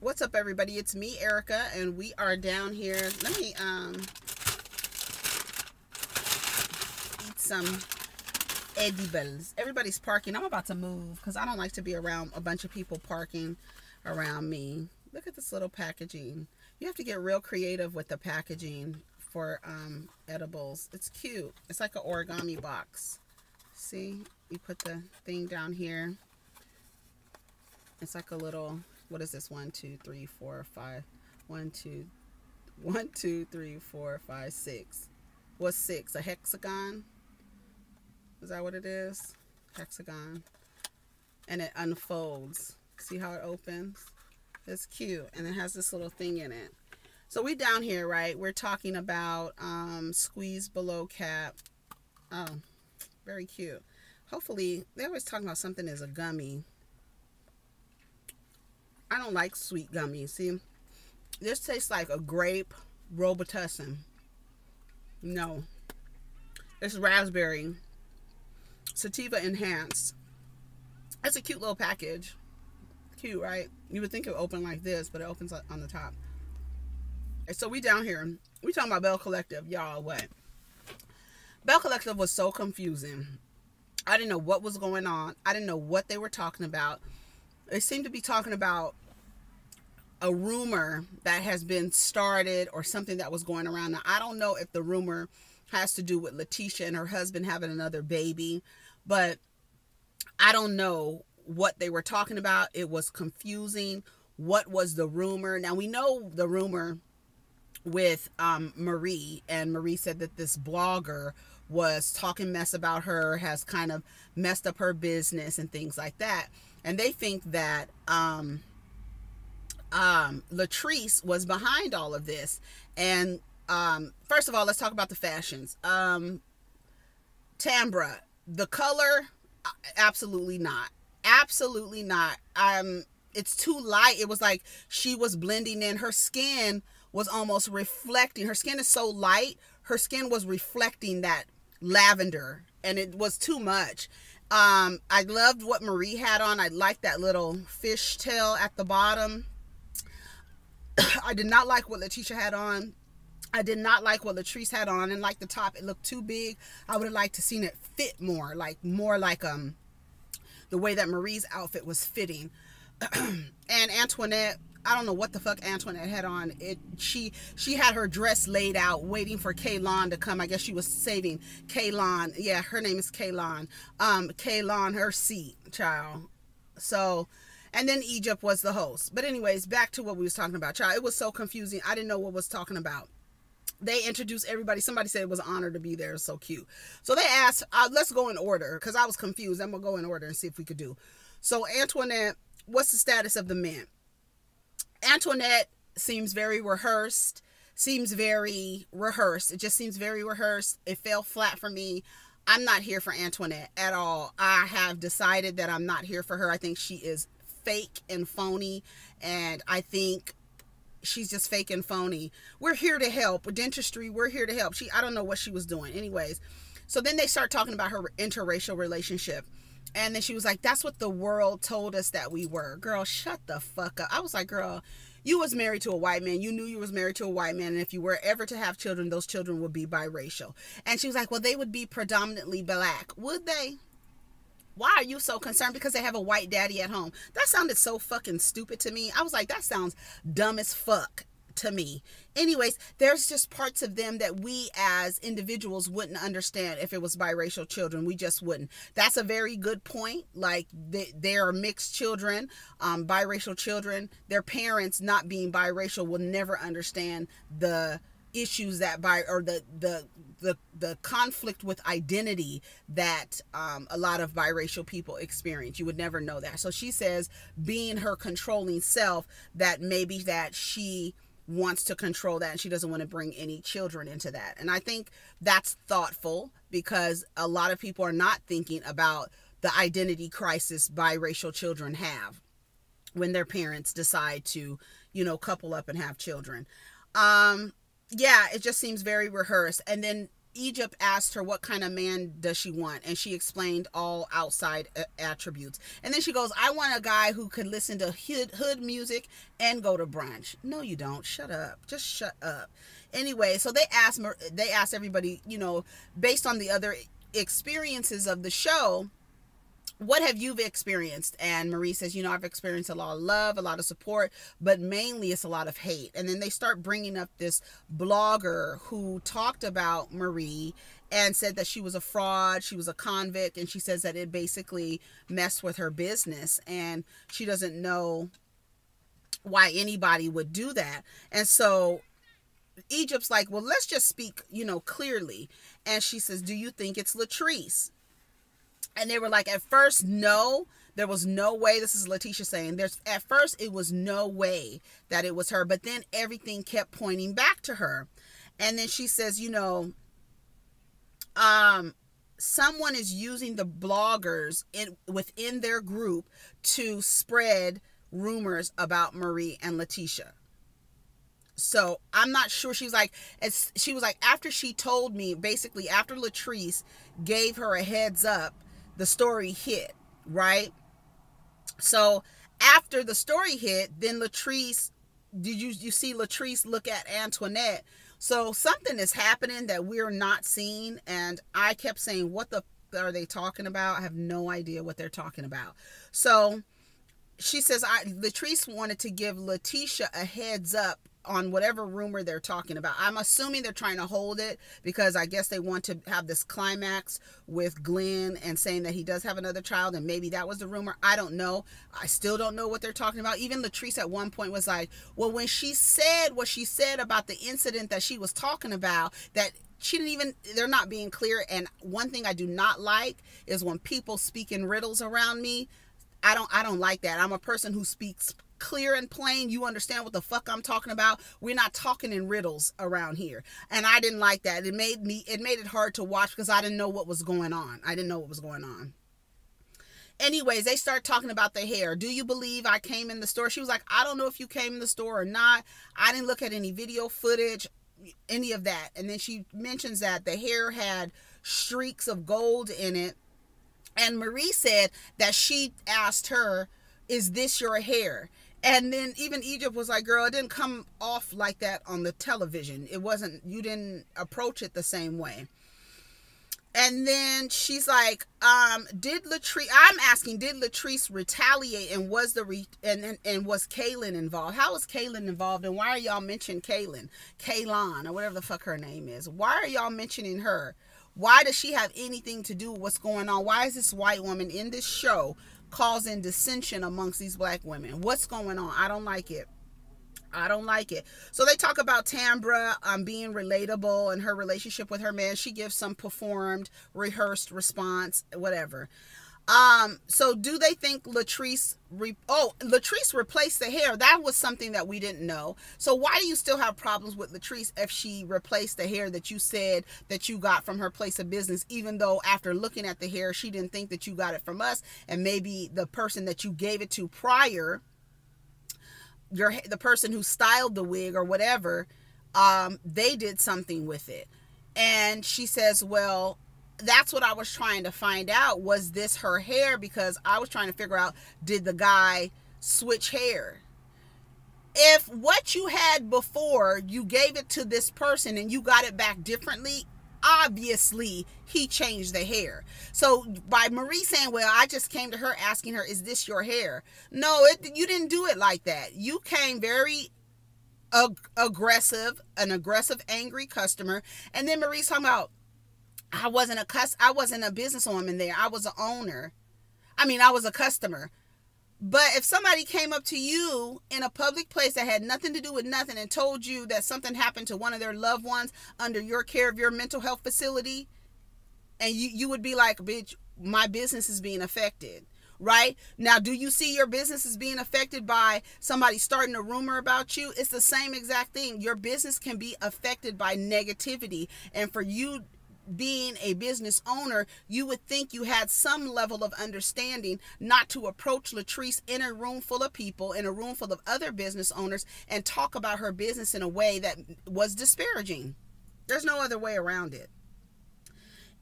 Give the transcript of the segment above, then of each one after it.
What's up, everybody? It's me, Erica, and we are down here. Let me eat some edibles. Everybody's parking. I'm about to move because I don't like to be around a bunch of people parking around me. Look at this little packaging. You have to get real creative with the packaging for edibles. It's cute. It's like an origami box. See? You put the thing down here. It's like a little... What is this? 1, 2, 3, 4, 5. 1, 2, 3, 4, 5, 6. What's 6? A hexagon? Is that what it is? Hexagon. And it unfolds. See how it opens? It's cute. And it has this little thing in it. So we down here, right? We're talking about squeeze below cap. Oh, very cute. Hopefully, they're always talking about something as a gummy. I don't like sweet gummies. See, this tastes like a grape Robitussin. No. It's raspberry. Sativa enhanced. That's a cute little package. Cute, right? You would think it would open like this, but it opens on the top. And so we down here. We talking about Bell Collective. Y'all, what? Bell Collective was so confusing. I didn't know what was going on. I didn't know what they were talking about. They seem to be talking about a rumor that has been started or something that was going around. Now, I don't know if the rumor has to do with Letitia and her husband having another baby, but I don't know what they were talking about. It was confusing. What was the rumor? Now, we know the rumor with Marie, and Marie said that this blogger was talking mess about her, has kind of messed up her business and things like that. And they think that Latrice was behind all of this. And first of all, let's talk about the fashions. Tambra, the color, absolutely not. Absolutely not. It's too light. It was like she was blending in. Her skin was almost reflecting. Her skin is so light. Her skin was reflecting that lavender, and it was too much. I loved what Marie had on. I liked that little fish tail at the bottom. I did not like what Letitia had on. I did not like what Latrice had on. And like the top, it looked too big. I would have liked to seen it fit more like the way that Marie's outfit was fitting. And Antoinette, I don't know what the fuck Antoinette had on. She had her dress laid out, waiting for Kaylon to come. I guess she was saving Kaylon. Yeah, her name is Kaylon. Kaylon, her seat, child. So, and then Egypt was the host. But anyways, back to what we was talking about, child. It was so confusing. I didn't know what was talking about. They introduced everybody. Somebody said it was an honor to be there. It's so cute. So they asked, let's go in order, because I was confused. I'm going to go in order and see if we could do. So Antoinette, what's the status of the men? Antoinette seems very rehearsed. It just seems very rehearsed. It fell flat for me. I'm not here for Antoinette at all. I have decided that I'm not here for her. I think she is fake and phony, and I think she's just fake and phony. We're here to help. With dentistry, we're here to help. I don't know what she was doing. Anyways, so then they start talking about her interracial relationship. And then she was like, that's what the world told us that we were. Girl, shut the fuck up. I was like, girl, you was married to a white man. You knew you was married to a white man. And if you were ever to have children, those children would be biracial. And she was like, well, they would be predominantly black. Would they? Why are you so concerned? Because they have a white daddy at home. That sounded so fucking stupid to me. I was like, that sounds dumb as fuck to me. Anyways, there's just parts of them that we as individuals wouldn't understand if it was biracial children. We just wouldn't. That's a very good point. Like, they are mixed children, biracial children. Their parents not being biracial will never understand the issues that the conflict with identity that a lot of biracial people experience. You would never know that. So she says, being her controlling self, that maybe that she wants to control that and she doesn't want to bring any children into that. And I think that's thoughtful, because a lot of people are not thinking about the identity crisis biracial children have when their parents decide to, couple up and have children. Yeah, it just seems very rehearsed. And then Egypt asked her what kind of man does she want, and she explained all outside attributes. And then she goes, I want a guy who could listen to hood music and go to brunch. No, you don't. Shut up. Just shut up. Anyway, so they asked everybody, you know, based on the other experiences of the show, what have you experienced? And Marie says, you know, I've experienced a lot of love, a lot of support, but mainly it's a lot of hate. And then they start bringing up this blogger who talked about Marie and said that she was a fraud, she was a convict, and she says that it basically messed with her business, and she doesn't know why anybody would do that. And so Egypt's like, well, let's just speak, you know, clearly. And she says, do you think it's Latrice? And they were like, at first, no, there was no way. This is Letitia saying, at first, it was no way that it was her. But then everything kept pointing back to her. And then she says, you know, someone is using the bloggers within their group to spread rumors about Marie and Letitia. So I'm not sure. She was like, after she told me, basically after Latrice gave her a heads up, the story hit, right? So after the story hit, then Latrice, did you see Latrice look at Antoinette? So something is happening that we're not seeing. And I kept saying, what the are they talking about? I have no idea what they're talking about. So she says, Latrice wanted to give Letitia a heads up on whatever rumor they're talking about. I'm assuming they're trying to hold it because I guess they want to have this climax with Glenn and saying that he does have another child, and maybe that was the rumor. I don't know. I still don't know what they're talking about. Even Latrice at one point was like, well, when she said what she said about the incident that she was talking about, that she didn't even, they're not being clear. And one thing I do not like is when people speak in riddles around me. I don't like that. I'm a person who speaks clear and plain. You understand what the fuck I'm talking about. We're not talking in riddles around here. And I didn't like that. It made it hard to watch because I didn't know what was going on. Anyways, they start talking about the hair. Do you believe I came in the store? She was like, I don't know if you came in the store or not. I didn't look at any video footage, any of that. And then she mentions that the hair had streaks of gold in it. And Marie said that she asked her, is this your hair? And then even Egypt was like, girl, it didn't come off like that on the television. It wasn't, you didn't approach it the same way. And then she's like, did Latrice retaliate, and was and was Kaylin involved? How was Kaylin involved? And why are y'all mentioning Kaylon, or whatever the fuck her name is? Why are y'all mentioning her? Why does she have anything to do with what's going on? Why is this white woman in this show causing dissension amongst these black women? What's going on? I don't like it. So they talk about Tambra being relatable and her relationship with her man. She gives some performed, rehearsed response, whatever. So do they think Latrice replaced the hair? That was something that we didn't know. So why do you still have problems with Latrice if she replaced the hair that you said that you got from her place of business, even though after looking at the hair, she didn't think that you got it from us, and maybe the person that you gave it to prior, the person who styled the wig or whatever, they did something with it. And she says, well, that's what I was trying to find out. Was this her hair? Because I was trying to figure out, did the guy switch hair? If what you had before, you gave it to this person and you got it back differently, obviously he changed the hair. So by Marie saying, well, I just came to her asking her, is this your hair? No, you didn't do it like that. You came very aggressive, angry customer. And then Marie's talking about, I wasn't a businesswoman there. I was an owner. I was a customer. But if somebody came up to you in a public place that had nothing to do with nothing and told you that something happened to one of their loved ones under your care of your mental health facility, and you would be like, bitch, my business is being affected. Right? Now, do you see your business is being affected by somebody starting a rumor about you? It's the same exact thing. Your business can be affected by negativity. And for you being a business owner, you would think you had some level of understanding not to approach Latrice in a room full of people, in a room full of other business owners, and talk about her business in a way that was disparaging. There's no other way around it.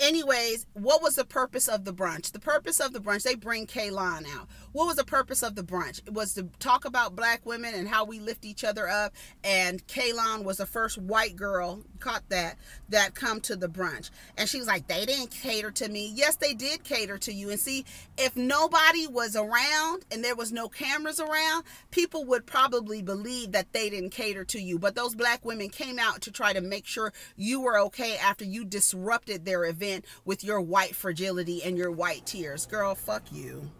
Anyways, what was the purpose of the brunch? The purpose of the brunch, they bring Kaylon out. What was the purpose of the brunch? It was to talk about black women and how we lift each other up. And Kaylon was the first white girl, caught that come to the brunch. And she was like, they didn't cater to me. Yes, they did cater to you. And see, if nobody was around and there was no cameras around, people would probably believe that they didn't cater to you. But those black women came out to try to make sure you were okay after you disrupted their event with your white fragility and your white tears. Girl, fuck you.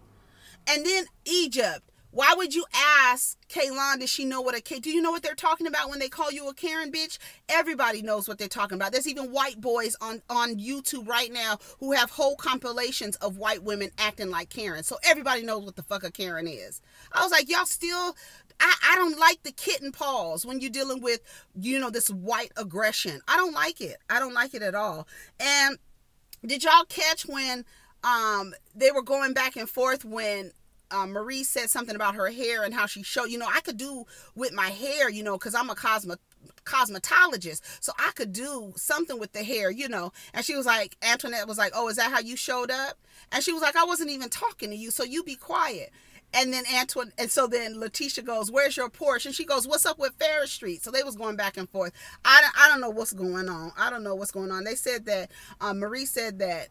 And then Egypt. Why would you ask Kaylon, does she know what do you know what they're talking about when they call you a Karen, bitch? Everybody knows what they're talking about. There's even white boys on YouTube right now who have whole compilations of white women acting like Karen. So everybody knows what the fuck a Karen is. I was like, y'all still, I don't like the kitten paws when you're dealing with, this white aggression. I don't like it. I don't like it at all. And did y'all catch when they were going back and forth when Marie said something about her hair and how she showed, I could do with my hair, because I'm a cosmetologist, so I could do something with the hair, and she was like, Antoinette was like, oh, is that how you showed up? And she was like, I wasn't even talking to you, so you be quiet. And then so then Letitia goes, where's your Porsche? And she goes, what's up with Ferris Street? So they was going back and forth. I don't know what's going on. I don't know what's going on. They said that, Marie said that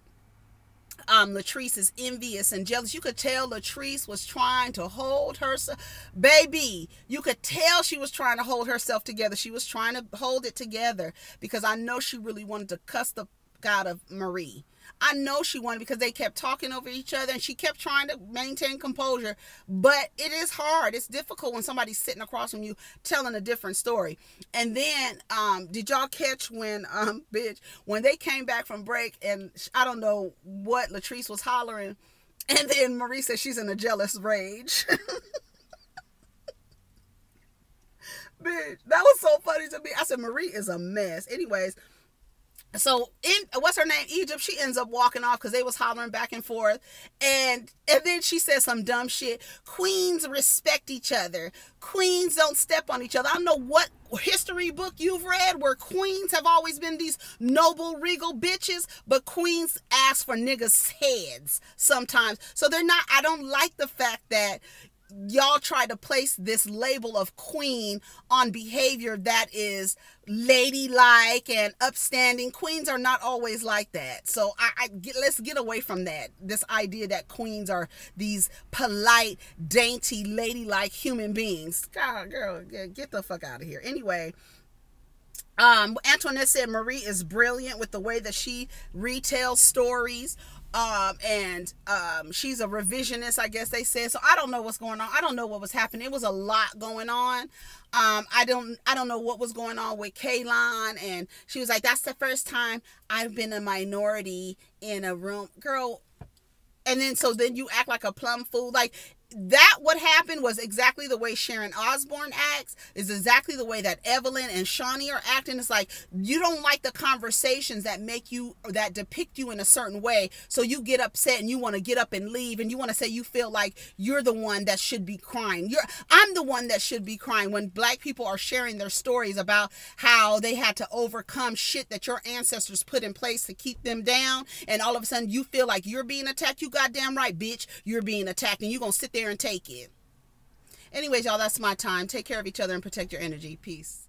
Latrice is envious and jealous. You could tell Latrice was trying to hold herself. Baby, you could tell she was trying to hold herself together. She was trying to hold it together because I know she really wanted to cuss the out of Marie. I know she wanted, because they kept talking over each other and she kept trying to maintain composure. But it is hard. It's difficult when somebody's sitting across from you telling a different story. And then, did y'all catch when, when they came back from break and I don't know what Latrice was hollering, and then Marie said she's in a jealous rage. Bitch, that was so funny to me. I said, Marie is a mess. Anyways, so what's her name? Egypt, she ends up walking off because they was hollering back and forth. And then she says some dumb shit. Queens respect each other. Queens don't step on each other. I don't know what history book you've read where queens have always been these noble, regal bitches, but queens ask for niggas' heads sometimes. So they're not, I don't like the fact that y'all try to place this label of queen on behavior that is ladylike and upstanding. Queens are not always like that. So let's get away from that. This idea that queens are these polite, dainty, ladylike human beings. God, girl, get the fuck out of here. Anyway, Antoinette said Marie is brilliant with the way that she retells stories. She's a revisionist, I guess they said. So I don't know what's going on. I don't know what was happening. It was a lot going on. I don't know what was going on with Kaylon. And she was like, that's the first time I've been a minority in a room. Girl. And then, so then you act like a plum fool. Like, that what happened was exactly the way Sharon Osbourne acts, is exactly the way that Evelyn and Shawnee are acting. It's like, you don't like the conversations that make you, or that depict you in a certain way, so you get upset and you want to get up and leave, and you want to say you feel like you're the one that should be crying. I'm the one that should be crying when black people are sharing their stories about how they had to overcome shit that your ancestors put in place to keep them down, and all of a sudden you feel like you're being attacked. You goddamn right, bitch, you're being attacked, and you're gonna sit there and take it. Anyways, y'all, that's my time. Take care of each other and protect your energy. Peace.